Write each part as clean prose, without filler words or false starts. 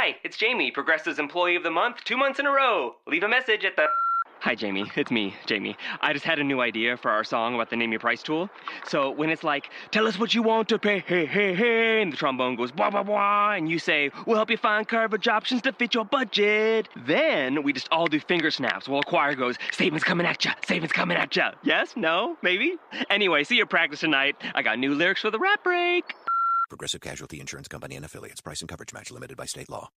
Hi, it's Jamie, Progressive's Employee of the Month, 2 months in a row. Leave a message at the... Hi, Jamie. It's me, Jamie. I just had a new idea for our song about the Name Your Price tool. So when it's like, tell us what you want to pay, hey, hey, hey, and the trombone goes, blah, blah, blah, and you say, we'll help you find coverage options to fit your budget. Then we just all do finger snaps while a choir goes, savings coming at ya, savings coming at ya. Yes? No? Maybe? Anyway, see your practice tonight. I got new lyrics for the rap break. Progressive Casualty Insurance Company and Affiliates. Price and coverage match limited by state law.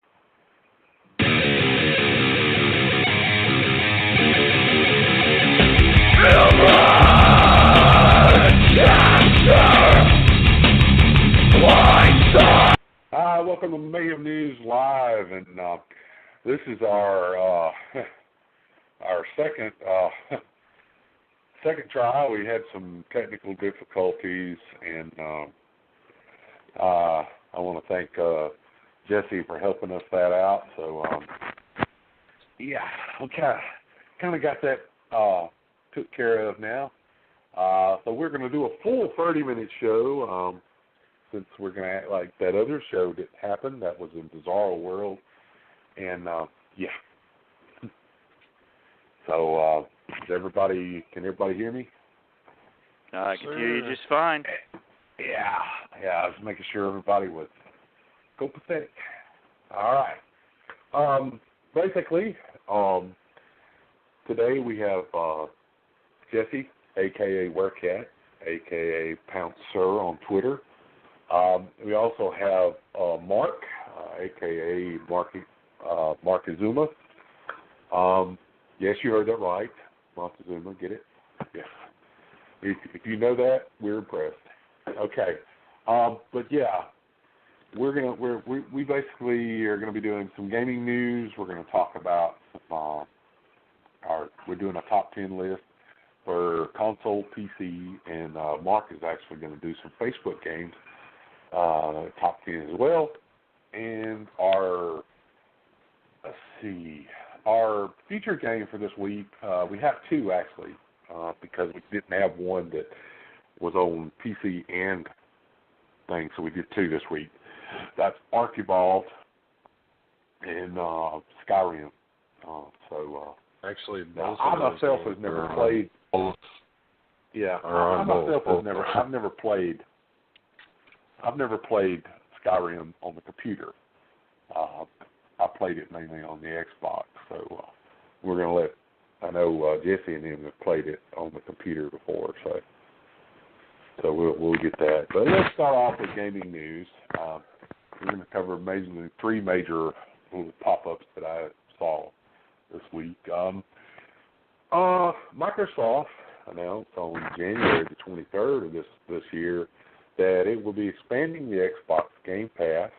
Hi, welcome to Mayhem News Live, and this is our second try. We had some technical difficulties, and I want to thank Jesse for helping us that out. So yeah, we kind of got that took care of now. So we're going to do a full 30-minute show. Since we're going to act like that other show that happened, that was in Bizarro World. And, yeah. So, can everybody hear me? I can hear you just fine. Yeah, I was making sure everybody was copacetic. All right. Basically, today we have Jesse, a.k.a. Werecat, a.k.a. Pouncer on Twitter. We also have Mark, a.k.a. Mark Azuma. Yes, you heard that right. Mark Azuma, get it? Yes. If you know that, we're impressed. Okay. But yeah, we basically are going to be doing some gaming news. We're going to talk about we're doing a top 10 list for console, PC, and Mark is actually going to do some Facebook games. Top 10 as well, and our feature game for this week, we have two actually, because we didn't have one that was on PC and things, so we did two this week. That's Ark Evolved and Skyrim. Actually, I myself have never played. Yeah, I myself have never played. I've never played Skyrim on the computer. I played it mainly on the Xbox, so we're going to let, I know Jesse and him have played it on the computer before, so we'll get that. But let's start off with gaming news. We're going to cover three major little pop-ups that I saw this week. Microsoft announced on January the 23rd of this year that it will be expanding the Xbox Game Pass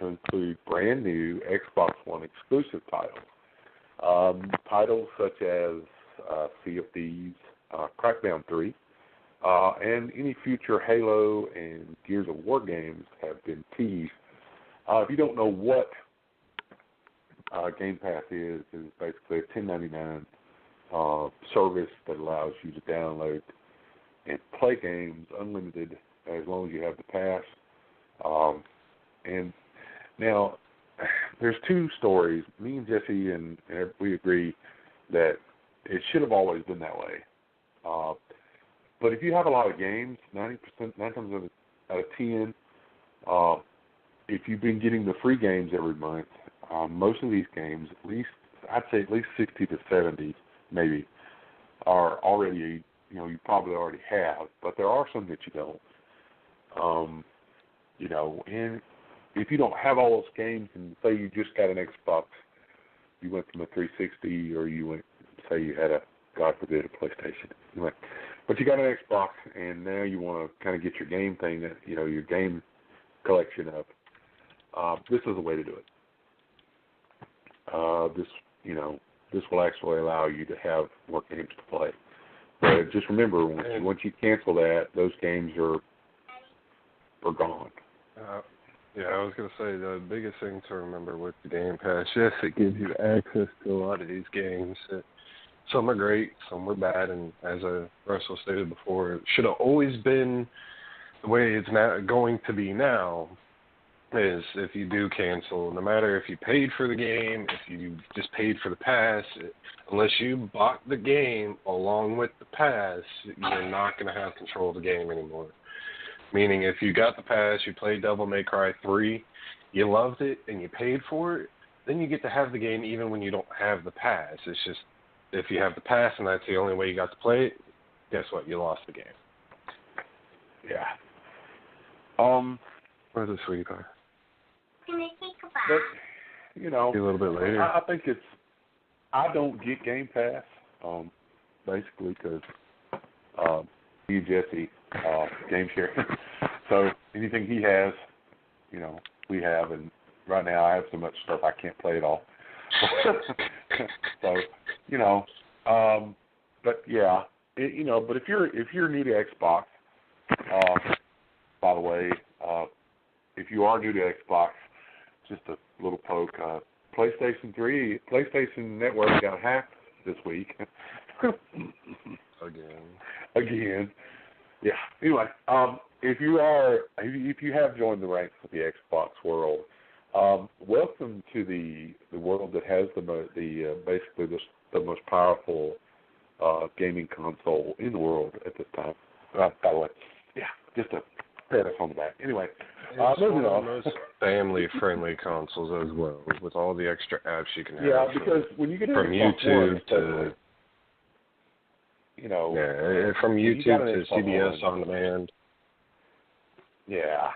to include brand new Xbox One exclusive titles. Titles such as Sea of Thieves, Crackdown 3, and any future Halo and Gears of War games have been teased. If you don't know what Game Pass is, it's basically a $10.99 service that allows you to download and play games unlimited as long as you have the pass. And now, there's two stories. Me and Jesse, and we agree that it should have always been that way. But if you have a lot of games, 9 times out of 10, if you've been getting the free games every month, most of these games, I'd say at least 60 to 70, maybe, are already, you probably already have, but there are some that you don't. And if you don't have all those games, and say you just got an Xbox, you went from a 360, or you went, say you had God forbid, a PlayStation, but you got an Xbox, and now you want to kind of get your game thing, your game collection up. This is a way to do it. This will actually allow you to have more games to play. But just remember, once you cancel that, those games are gone. I was going to say, the biggest thing to remember with the Game Pass, yes, it gives you access to a lot of these games. Some are great, some were bad, and as Russell stated before, it should have always been the way it's now going to be now. is if you do cancel, no matter if you paid for the game, if you just paid for the pass, unless you bought the game along with the pass, you're not going to have control of the game anymore. Meaning if you got the pass, you played Devil May Cry 3, you loved it, and you paid for it, then you get to have the game even when you don't have the pass. It's just if you have the pass and that's the only way you got to play it, guess what? You lost the game. Yeah. Where's the sweetie pie? But, you know, a little bit later. I think I don't get Game Pass, basically because me and Jesse game share. So anything he has, you know, we have, and right now I have so much stuff I can't play it all. So, you know, but yeah, you know, but if you're new to Xbox, by the way, if you are new to Xbox, just a little poke. PlayStation Network got hacked this week. Again. Yeah. Anyway, if you have joined the ranks of the Xbox world, welcome to the world that has basically the most powerful gaming console in the world at this time. By the way, yeah, just a pat us on the back. Anyway, it's one of the most family-friendly consoles as well, with all the extra apps you can have. Yeah, because when you get from YouTube to, you know, from YouTube to CBS on demand. Yeah,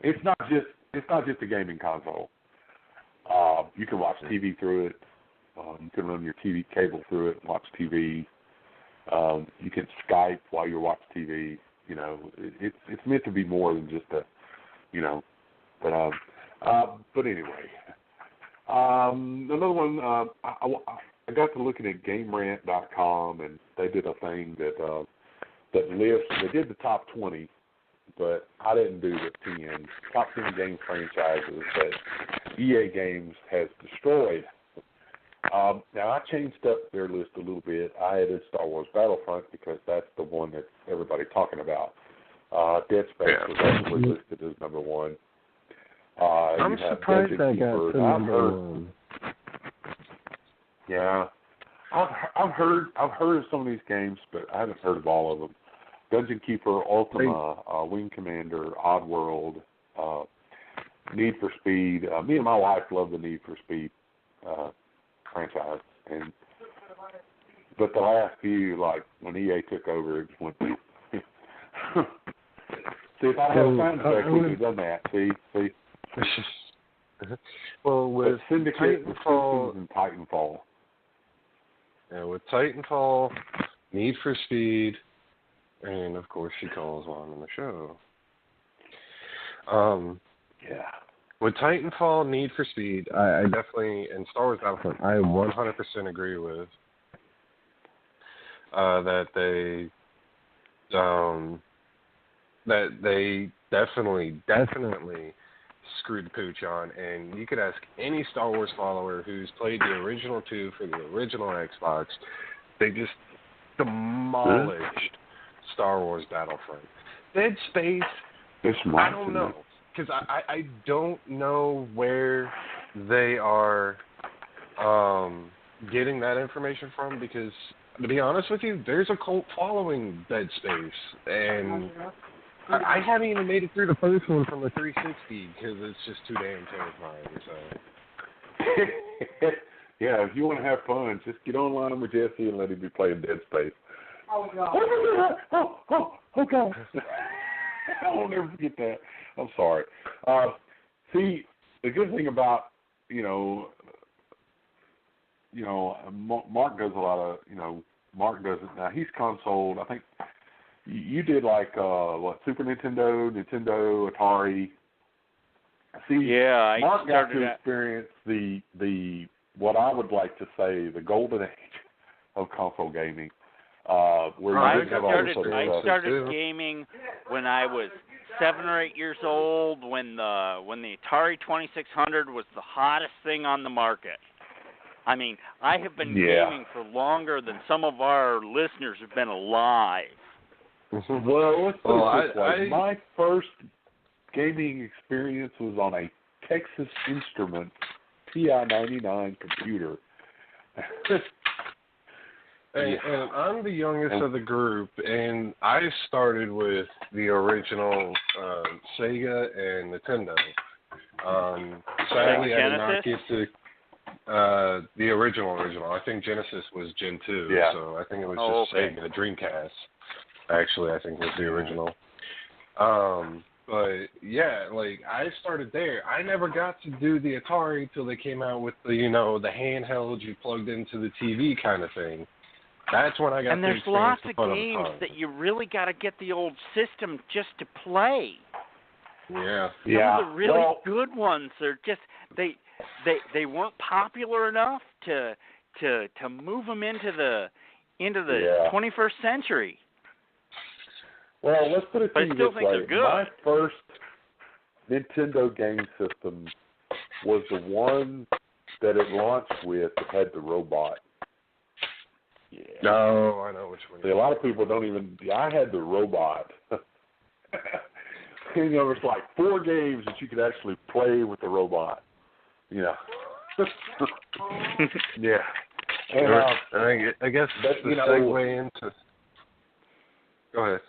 it's not just a gaming console. You can watch TV through it. You can run your TV cable through it and watch TV. You can Skype while you watch TV. You know, it's meant to be more than just a, you know, but anyway. Another one, I got to looking at GameRant.com, and they did a thing that lists. They did the top 20, but I didn't do the 10 top 10 game franchises that EA Games has destroyed. Now, I changed up their list a little bit. I added Star Wars Battlefront because that's the one that everybody's talking about. Dead Space was actually listed as number 1. I'm surprised that got to number 1. Yeah, I've heard of some of these games, but I haven't heard of all of them. Dungeon Keeper, Ultima, Wing Commander, Oddworld, Need for Speed. Me and my wife love the Need for Speed franchise, but the last few, like when EA took over, it just went. See, if I had a sound effect, we could have done that. See. Well, with Syndicate, Titanfall, and Titanfall. Yeah, with Titanfall, Need for Speed, and of course she calls on the show. Yeah. With Titanfall, Need for Speed, I definitely, and Star Wars Battlefront, I 100% agree with that they definitely screwed the pooch on. And you could ask any Star Wars follower who's played the original 2 for the original Xbox, they just demolished Star Wars Battlefront. Dead Space, I don't know. Because I don't know where they are getting that information from, because, to be honest with you, there's a cult following Dead Space, and I haven't even made it through the first one from the 360 because it's just too damn terrifying. So. Yeah, if you want to have fun, just get online with Jesse and let him be playing Dead Space. Oh, God. Oh, God. I won't never forget that. I'm sorry. See, the good thing about, Mark does a lot of, Mark does it. Now, he's consoled. I think you did like, Super Nintendo, Atari. See, yeah, I Mark got to started experience the what I would like to say, the golden age of console gaming. Where I you started gaming when I was 7 or 8 years old, when the Atari 2600 was the hottest thing on the market. I mean, I have been gaming for longer than some of our listeners have been alive. Well, let's put it this way. My first gaming experience was on a Texas Instruments TI-99 computer. And I'm the youngest of the group, and I started with the original Sega and Nintendo. Sadly, I did not get to the original. I think Genesis was Gen 2, so I think it was just Sega. Dreamcast, actually, I think was the original. But yeah, like I started there. I never got to do the Atari till they came out with the the handheld you plugged into the TV kind of thing. That's when I got. And there's lots of games that you really got to get the old system just to play. Yeah. Some of the really good ones are just they weren't popular enough to move them into the 21st century. Well, let's put it to you this way. My first Nintendo game system was the one that it launched with that had the robot. Yeah. No, I know which one. See, a lot of people don't even. I had the robot. There's like 4 games that you could actually play with the robot. Yeah. Yeah. And, I guess that's the segue into. Go ahead.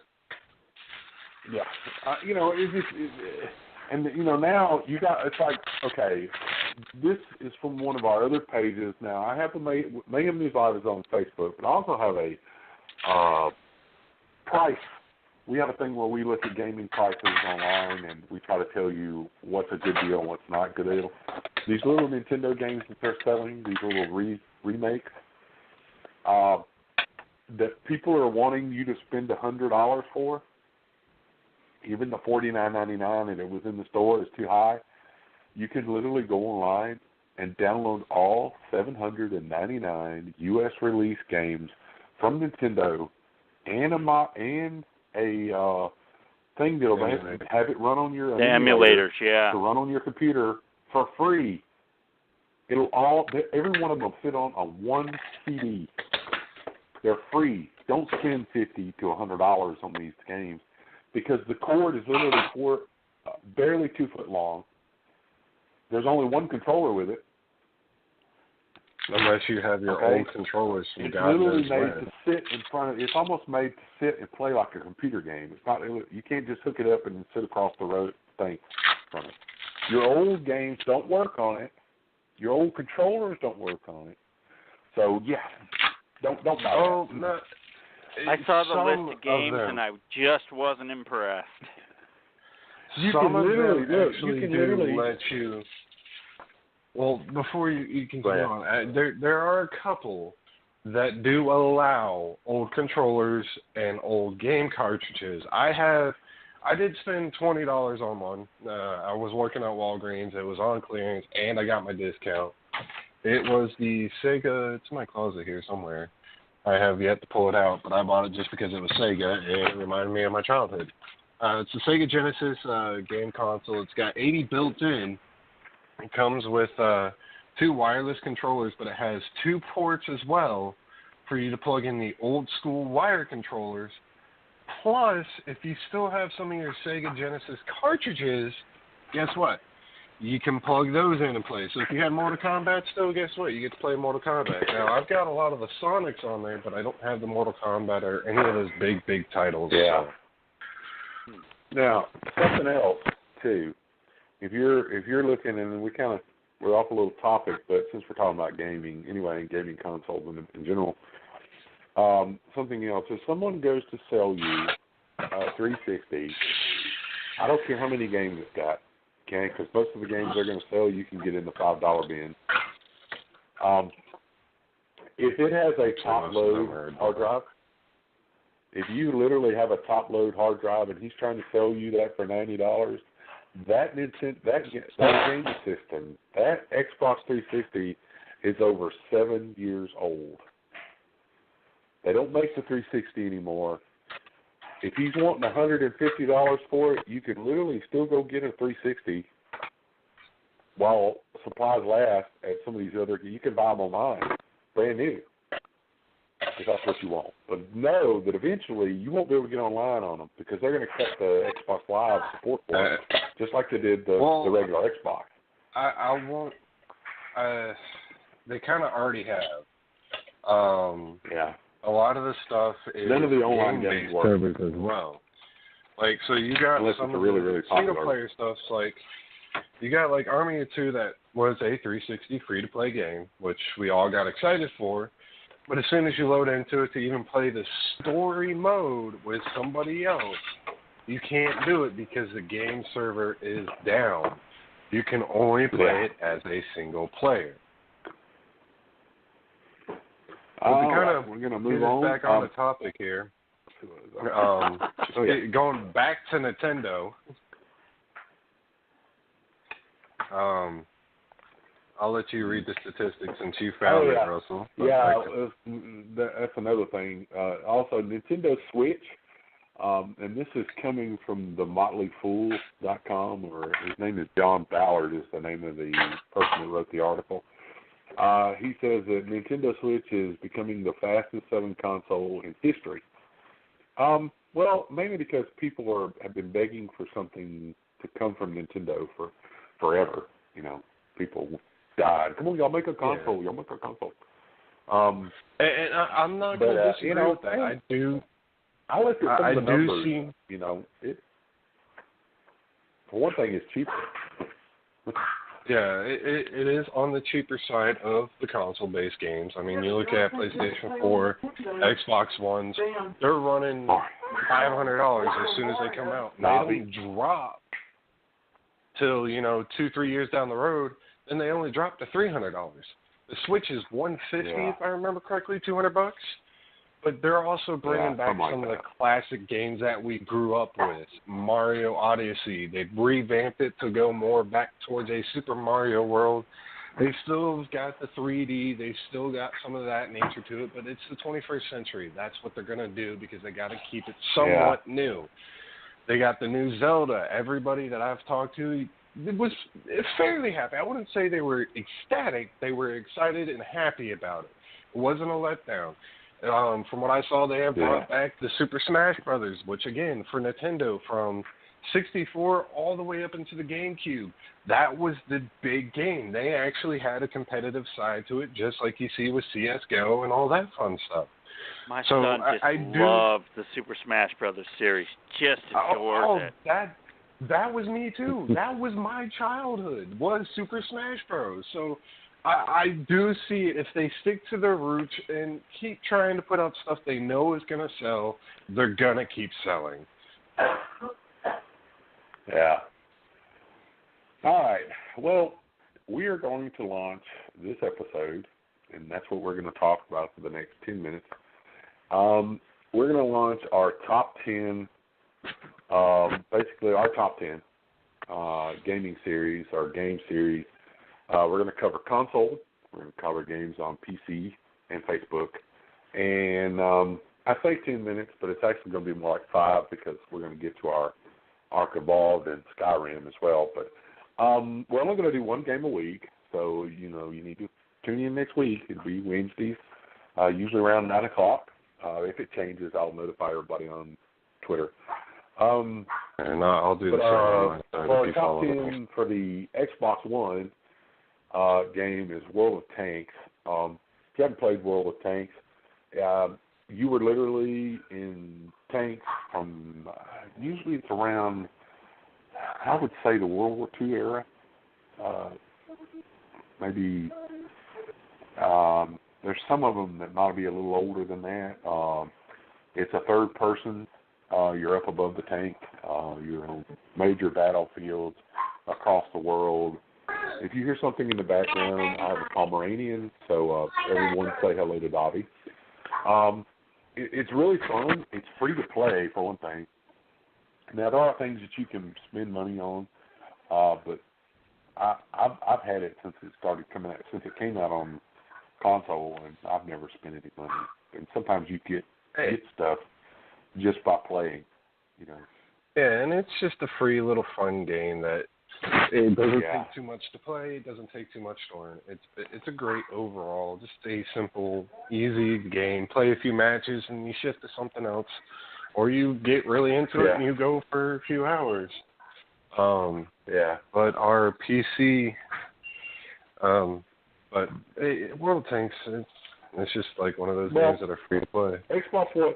Yeah. Now you got. It's like, okay, this is from one of our other pages. Now I have the Mayhem News Live is on Facebook, but I also have a price. We have a thing where we look at gaming prices online and we try to tell you what's a good deal and what's not a good deal. These little Nintendo games that they're selling, these little remakes, that people are wanting you to spend $100 for, even the $49.99 and it was in the store is too high. You can literally go online and download all 799 U.S. release games from Nintendo and a thing that'll have it run on your emulators, to run on your computer for free. Every one of them will fit on a one CD. They're free. Don't spend $50 to $100 on these games because the cord is literally barely 2 foot long. There's only one controller with it. Unless you have your own controllers from It's literally made to sit in front of. It's almost made to sit and play like a computer game. It's not. You can't just hook it up and sit across the road thing from it. Your old games don't work on it. Your old controllers don't work on it. So yeah, don't buy that. No. I saw the list of games and I just wasn't impressed. You can literally let you. Well, before you continue on, there are a couple that do allow old controllers and old game cartridges. I did spend $20 on one. I was working at Walgreens. It was on clearance, and I got my discount. It was the Sega. It's in my closet here somewhere. I have yet to pull it out, but I bought it just because it was Sega, and it reminded me of my childhood. It's the Sega Genesis game console. It's got 80 built in. It comes with 2 wireless controllers, but it has 2 ports as well for you to plug in the old school wire controllers. Plus, if you still have some of your Sega Genesis cartridges, guess what? You can plug those in and play. So if you had Mortal Kombat still, guess what? You get to play Mortal Kombat. Now, I've got a lot of the Sonics on there, but I don't have the Mortal Kombat or any of those big titles. Yeah. So. Now, something else, too. If you're looking, and we're off a little topic, but since we're talking about gaming anyway, and gaming consoles in general, something else. If someone goes to sell you a 360, I don't care how many games it's got, okay? Because most of the games they're going to sell you can get in the $5 bin. If it has a top load hard drive, if you literally have a top load hard drive and he's trying to sell you that for $90. That game system, that Xbox 360 is over 7 years old. They don't make the 360 anymore. If he's wanting $150 for it, you can literally still go get a 360 while supplies last at some of these other. You can buy them online, brand new. if that's what you want. But know that eventually you won't be able to get online on them because they're going to cut the Xbox Live support for it, just like they did the regular Xbox. I won't. They kind of already have. Yeah. A lot of the stuff is none of the online game-based games servers as well. Like, so you got unless some it's of really, the really popular single-player stuff. Like, you got like Army of Two that was a 360 free-to-play game, which we all got excited for. But as soon as you load into it to even play the story mode with somebody else, you can't do it because the game server is down. You can only play it as a single player. We're going to move on. Back on the topic here. Going back to Nintendo. I'll let you read the statistics since you found it, Russell. That's another thing. Also, Nintendo Switch, and this is coming from the MotleyFool.com, or his name is John Ballard is the name of the person who wrote the article. He says that Nintendo Switch is becoming the fastest-selling console in history. Well, mainly because people have been begging for something to come from Nintendo for forever. You know, people died. Come on, y'all make a console. Yeah. Y'all make a console. And I'm not going to disagree with that. I do. I looked at some of the numbers. See. You know, for one thing, it's cheaper. Yeah, it is on the cheaper side of the console-based games. I mean, you look at PlayStation 4, Xbox Ones, they're running $500 as soon as they come out. They don't drop till, 2-3 years down the road, then they only drop to $300. The Switch is $150 if I remember correctly, $200. But they're also bringing back some of the classic games that we grew up with. Mario Odyssey. They've revamped it to go more back towards a Super Mario world. They still got the 3D. They still got some of that nature to it. But it's the 21st century. That's what they're going to do because they got to keep it somewhat new. They got the new Zelda. Everybody that I've talked to was fairly happy. I wouldn't say they were ecstatic. They were excited and happy about it. It wasn't a letdown. From what I saw, they have brought back the Super Smash Brothers, which, again, for Nintendo, from 64 all the way up into the GameCube, that was the big game. They actually had a competitive side to it, just like you see with CSGO and all that fun stuff. My son just loved the Super Smash Brothers series. Just adored it. That was me, too. That was my childhood, was Super Smash Bros. So I do see it. If they stick to their roots and keep trying to put out stuff they know is going to sell, they're going to keep selling. Yeah. All right. Well, we are going to launch this episode, and that's what we're going to talk about for the next 10 minutes. We're going to launch our top 10, basically our top 10 gaming series, our game series. We're going to cover console. We're going to cover games on PC and Facebook. And I say 10 minutes, but it's actually going to be more like 5 because we're going to get to our Ark Evolved and Skyrim as well. But we're only going to do one game a week. So, you need to tune in next week. It'll be Wednesdays, usually around 9 o'clock. If it changes, I'll notify everybody on Twitter. And I'll do the same. For our top 10 for the Xbox One, game is World of Tanks. If you haven't played World of Tanks, you were literally in tanks from usually it's around, I would say, the World War II era. Maybe there's some of them that might be a little older than that. It's a third person. You're up above the tank. You're on major battlefields across the world. If you hear something in the background, I have a Pomeranian, so everyone say hello to Dobby. It's really fun. It's free to play, for one thing. Now, there are things that you can spend money on, but I've had it since it started coming out, since it came out on console, and I've never spent any money. And sometimes you get stuff just by playing, Yeah, and it's just a free little fun game that It doesn't take too much to play. It doesn't take too much to learn. It's a great overall, just a simple, easy game. Play a few matches and you shift to something else, or you get really into it and you go for a few hours. But our PC, World of Tanks, it's just like one of those games that are free to play. Xbox One.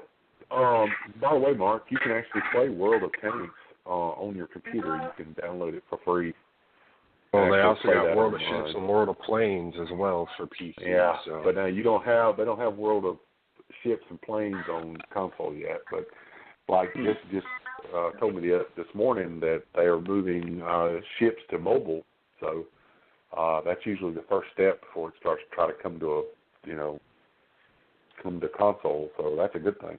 By the way, Mark, you can actually play World of Tanks on your computer. You can download it for free. Well, they also got World of Ships and World of Planes as well for PC. Yeah, so. But now they don't have World of Ships and Planes on console yet. But like just told me this morning that they are moving ships to mobile. So that's usually the first step before it starts to try to come to console. So that's a good thing.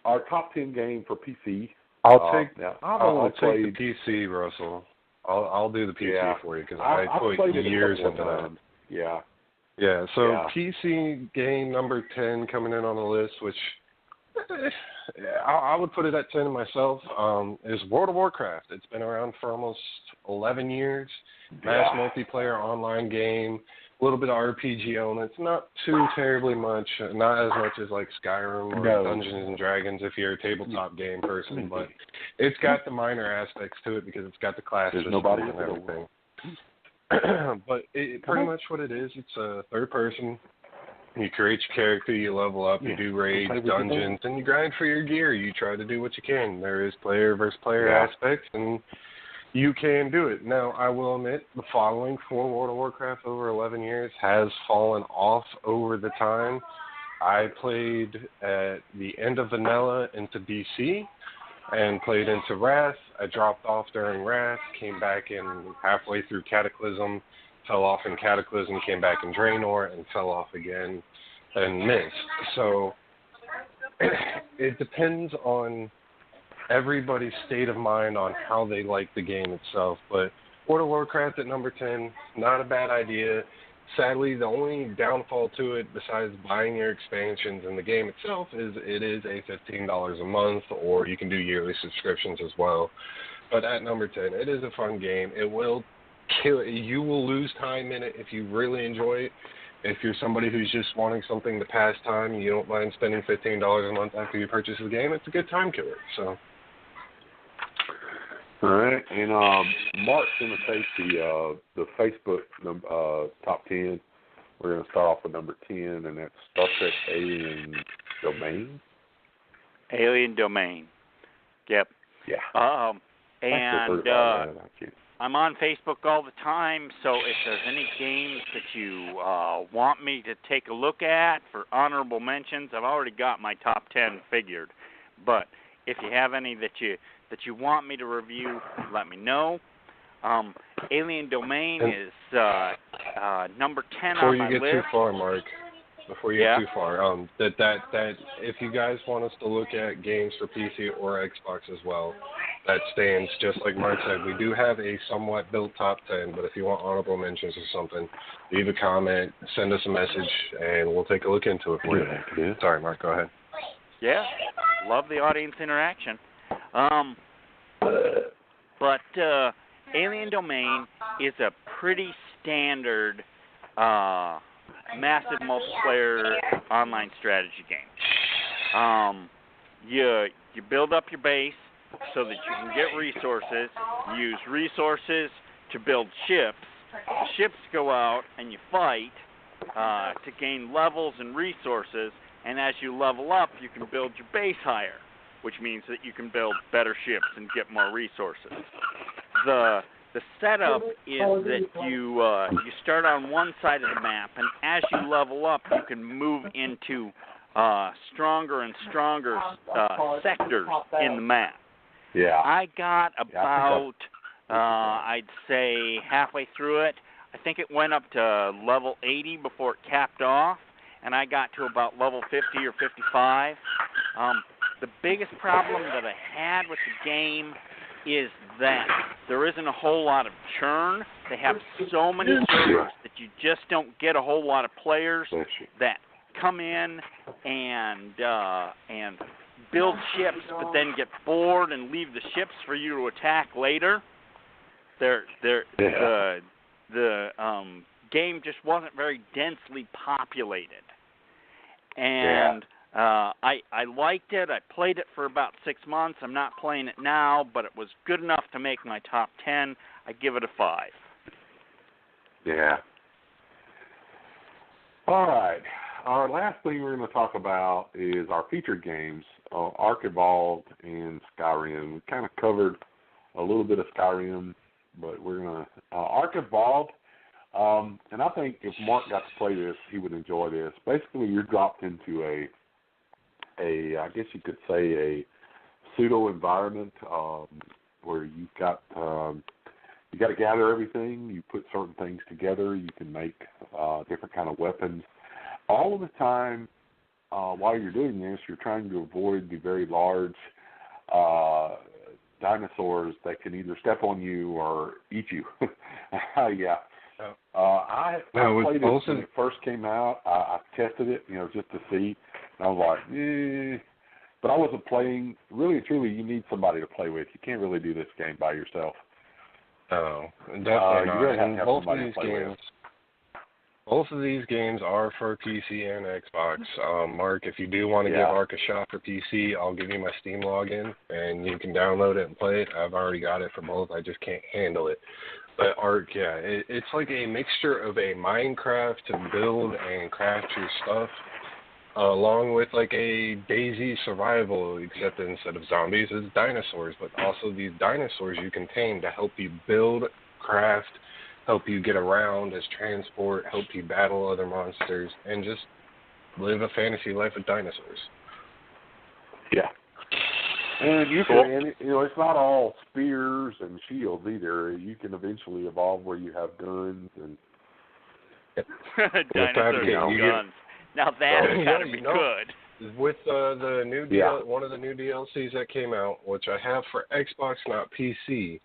Our top 10 game for PC. I'll take the PC, Russell. I'll do the PC for you because I put years into that. Yeah. So PC game number 10 coming in on the list, which I would put it at 10 myself, is World of Warcraft. It's been around for almost 11 years. Mass multiplayer online game. A little bit of RPG elements, not too terribly much, not as much as like Skyrim or Dungeons and Dragons if you're a tabletop game person, but it's got the minor aspects to it because it's got the class system and everything. But pretty much what it is, it's a third person. You create your character, you level up, you do raids, dungeons, and you grind for your gear. You try to do what you can. There is player versus player aspects, and you can do it. Now, I will admit, the following for World of Warcraft over 11 years has fallen off over the time. I played at the end of Vanilla into BC and played into Wrath. I dropped off during Wrath, came back in halfway through Cataclysm, fell off in Cataclysm, came back in Draenor, and fell off again and missed. So it depends on everybody's state of mind on how they like the game itself. But World of Warcraft at number 10, not a bad idea. Sadly, the only downfall to it, besides buying your expansions in the game itself, is it is a $15 a month, or you can do yearly subscriptions as well. But at number 10, it is a fun game. It will kill. You will lose time in it if you really enjoy it. If you're somebody who's just wanting something to pass time, you don't mind spending $15 a month after you purchase the game, it's a good time killer. So. All right, and Mark's going to take the Facebook top 10. We're going to start off with number 10, and that's Star Trek Alien Domain. Alien Domain. Yep. Yeah. And I'm on Facebook all the time, so if there's any games that you want me to take a look at for honorable mentions, I've already got my top 10 figured. But if you have any that you want me to review, let me know. Alien Domain is number 10 on my list. Before you get too far, Mark, that if you guys want us to look at games for PC or Xbox as well, that stands. Just like Mark said, we do have a somewhat built top 10, but if you want honorable mentions or something, leave a comment, send us a message, and we'll take a look into it for you. Yeah. Sorry, Mark, go ahead. Yeah, love the audience interaction. But Alien Domain is a pretty standard massive multiplayer online strategy game. You build up your base so that you can get resources. You use resources to build ships. The ships go out and you fight to gain levels and resources. And as you level up, you can build your base higher, which means that you can build better ships and get more resources. The setup is that you start on one side of the map, and as you level up, you can move into stronger and stronger sectors in the map. Yeah. I got about, I'd say, halfway through it. I think it went up to level 80 before it capped off, and I got to about level 50 or 55. The biggest problem that I had with the game is that there isn't a whole lot of churn. They have so many servers that you just don't get a whole lot of players that come in and build ships, but then get bored and leave the ships for you to attack later. The game just wasn't very densely populated, and I liked it. I played it for about 6 months. I'm not playing it now, but it was good enough to make my top 10. I give it a 5. Yeah. All right. Our last thing we're going to talk about is our featured games, Ark Evolved and Skyrim. We kind of covered a little bit of Skyrim, but we're going to Ark Evolved. And I think if Mark got to play this, he would enjoy this. Basically, you're dropped into a I guess you could say a pseudo environment where you've got you got to gather everything. You put certain things together. You can make different kind of weapons. All of the time, while you're doing this, you're trying to avoid the very large dinosaurs that can either step on you or eat you. Yeah. I played it when it first came out. I tested it, just to see. And I was like, But I wasn't playing. Really, truly, you need somebody to play with. You can't really do this game by yourself. Oh, definitely not. You really have to have somebody to play with. Both of these games are for PC and Xbox. Mark, if you do want to give Ark a shot for PC, I'll give you my Steam login, and you can download it and play it. I've already got it for both. I just can't handle it. But Ark, it's like a mixture of a Minecraft to build and craft your stuff, along with like a DayZ survival, except instead of zombies, it's dinosaurs. But also these dinosaurs you can tame to help you build, craft, help you get around as transport, help you battle other monsters, and just live a fantasy life with dinosaurs. Yeah. And you can, it's not all spears and shields either. You can eventually evolve where you have guns and dinosaurs and guns. Now that's gotta be good. With the new one of the new DLCs that came out, which I have for Xbox, not PC,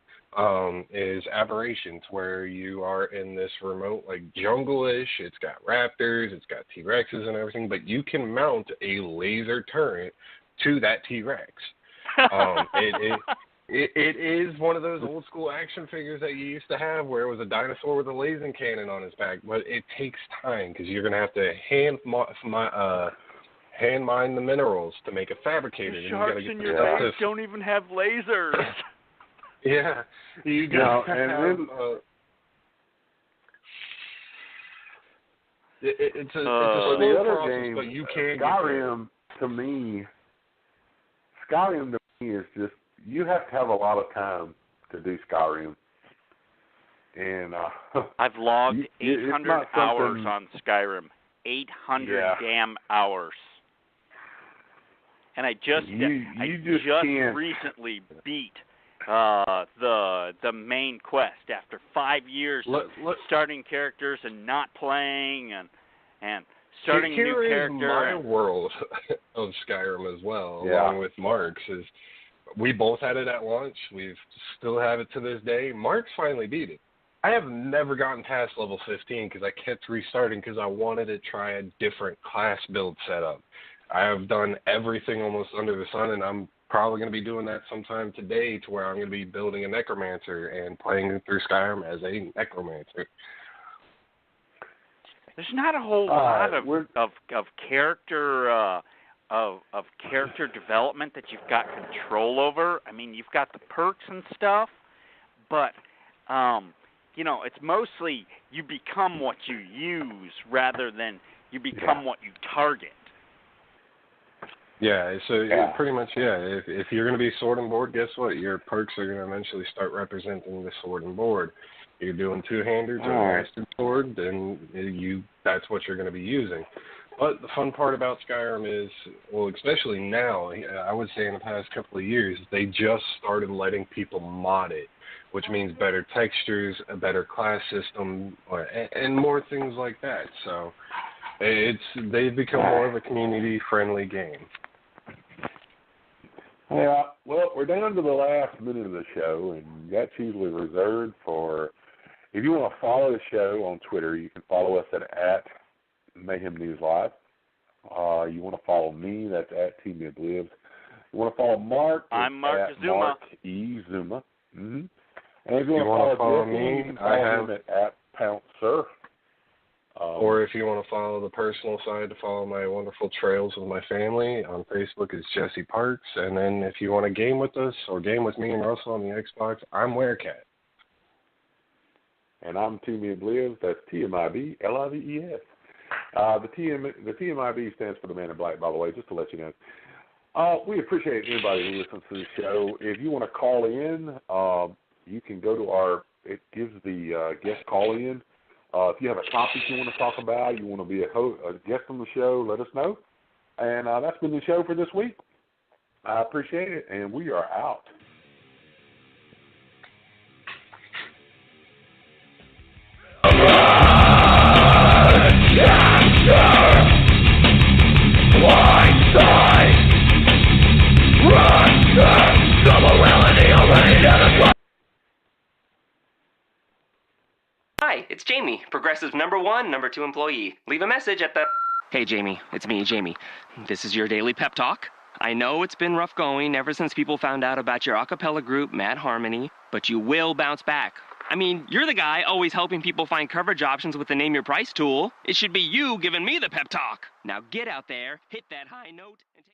is Aberrations, where you are in this remote, like, jungle-ish. It's got raptors, it's got T-Rexes and everything, but you can mount a laser turret to that T-Rex. It is one of those old school action figures that you used to have where it was a dinosaur with a laser cannon on his back, but it takes time because you're going to have to hand mine the minerals to make a fabricator. The sharks in your base don't even have lasers. Yeah, you got to have. It's a slow the other process, game, but you can. Skyrim to me is just, you have to have a lot of time to do Skyrim. And I've logged 800 hours on Skyrim. 800 damn hours. And I just recently beat the main quest after 5 years of starting characters and not playing and starting a new character. Here is my world of Skyrim as well, along with Mark's. Is we both had it at launch. We still have it to this day. Mark's finally beat it. I have never gotten past level 15 because I kept restarting because I wanted to try a different class build setup. I have done everything almost under the sun, and I'm probably going to be doing that sometime today, to where I'm going to be building a necromancer and playing through Skyrim as a necromancer. There's not a whole lot of character of character development that you've got control over. I mean, you've got the perks and stuff, but it's mostly you become what you use rather than you become what you target. Yeah, so pretty much, if you're going to be sword and board, guess what? Your perks are going to eventually start representing the sword and board. You're doing two-handers or a master sword, then that's what you're going to be using. But the fun part about Skyrim is, well, especially now, I would say in the past couple of years, they just started letting people mod it, which means better textures, a better class system, and more things like that. So they've become more of a community-friendly game. Yeah, well, we're down to the last minute of the show, and that's usually reserved for, if you want to follow the show on Twitter, you can follow us at Mayhem News Live. You want to follow me, that's at TMidLives. You want to follow Mark? I'm Mark at Zuma. Mark E. Zuma. Mm-hmm. And if you want want to follow me, him, I have him at Pouncer. Or if you want to follow the personal side, to follow my wonderful trails with my family, on Facebook it's Jesse Parks. And then if you want to game with us or game with me and Russell on the Xbox, I'm Werecat. And I'm Timmy Blives. That's TMIB LIVES. The TMIB stands for the Man in Black, by the way, just to let you know. We appreciate anybody who listens to the show. If you want to call in, you can go to it gives the guest call in. If you have a topic you want to talk about, you want to be a guest on the show, let us know. And that's been the show for this week. I appreciate it, and we are out. Hi, it's Jamie, Progressive's #1, #2 employee. Leave a message at the... Hey, Jamie, it's me, Jamie. This is your daily pep talk. I know it's been rough going ever since people found out about your a cappella group, Mad Harmony, but you will bounce back. I mean, you're the guy always helping people find coverage options with the Name Your Price tool. It should be you giving me the pep talk. Now get out there, hit that high note, and take...